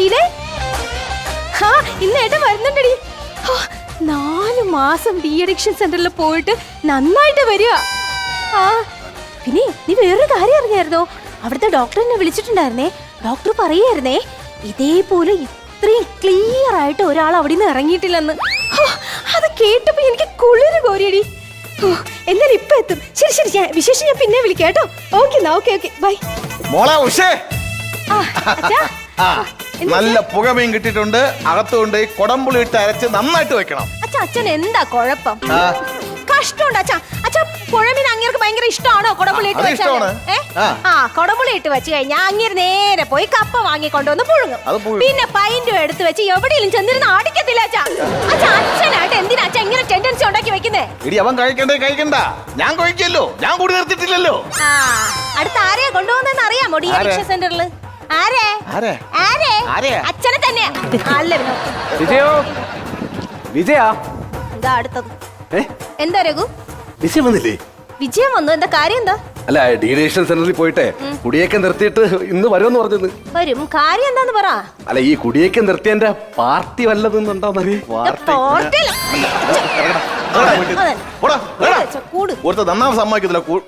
ഷീലേ ഇന്ന് ഏട്ടൻ വരുന്നുണ്ടടി. 4 മാസം ഡി അഡിക്ഷൻ സെന്ററിൽ പോയിട്ട് നന്നായിട്ട് വരിക. പിന്നെ നീ വേറൊരു കാര്യം അറിഞ്ഞായിരുന്നോ? അവിടുത്തെ ഡോക്ടറിനെ വിളിച്ചിട്ടുണ്ടായിരുന്നേ. ഡോക്ടർ പറയായിരുന്നേ ഇതേപോലെ ഇത്രയും ക്ലിയർ ആയിട്ട് ഒരാൾ അവിടെ നിന്ന് ഇറങ്ങിയിട്ടില്ലെന്ന്. അത് കേട്ടപ്പോ എനിക്ക് കുളിര് കോരിയടി. എന്നാലും ഇപ്പൊ എത്തും. ശരി ശരി, വിശേഷം ഞാൻ പിന്നെ വിളിക്കാം കേട്ടോ. Okay okay bye. നല്ല പുകമീൻ കിട്ടിയിട്ടുണ്ട്. അകത്തുകൊണ്ട് കൊടംപുളി ഇട്ട് അരച്ച് നന്നായിട്ട് വെക്കണം. അച്ഛൻ എന്താ കുഴപ്പം? കഷ്ടമുണ്ട് അച്ഛാ. അച്ഛാ പുഴമീൻ അങ്ങേർക്ക് ഭയങ്കര ഇഷ്ടമാണോ കൊടംപുളി ഇട്ട് വെച്ചാൽ? കൊടംപുളി ഇട്ട് വെച്ച് കഴിഞ്ഞാൽ അങ്ങേര് നേരെ പോയി കപ്പ വാങ്ങിക്കൊണ്ടുവന്ന് പുഴുങ്ങും. പിന്നെ പൈൻറ്റും എടുത്ത് വെച്ച് എവിടെയെങ്കിലും ചെന്നിരുന്ന് അടിക്കത്തില്ല അച്ഛാ. അച്ഛനായിട്ട് എന്തിനാ അച്ഛാ ഇങ്ങനെ ടെൻഡൻസി ഉണ്ടാക്കി വെക്കുന്നേ? അവൻ കഴിക്കണ്ട, ഞാൻ കഴിക്കല്ലോ. ഞാൻ കൂടി നിർത്തിയിട്ടില്ലല്ലോ. അടുത്ത ആരെയാ കൊണ്ടുപോകുന്നെന്ന് അറിയാമോ ഡി അഡിക്ഷൻ സെന്ററിൽ? അച്ഛനെ തന്നെയാ. എന്താ അടുത്തത്? എന്താ രഘു വിജയം വന്നില്ലേ? വിജയം വന്നു. എന്താ കാര്യം? എന്താ? അല്ല, ഡീനേഷൻ സെന്ററിൽ പോയിട്ടെ കുടിയേക്കം നിർത്തിയിട്ട് ഇന്ന് വരുമെന്ന് പറഞ്ഞത്. വരും. കാര്യം എന്താന്ന് പറ. അല്ല, ഈ കുടിയേക്കം നിർത്തിയതിന്റെ പാർട്ടി വല്ലതുണ്ടോന്നറിയ? നന്നാ സമ്മതിക്കത്തില്ല.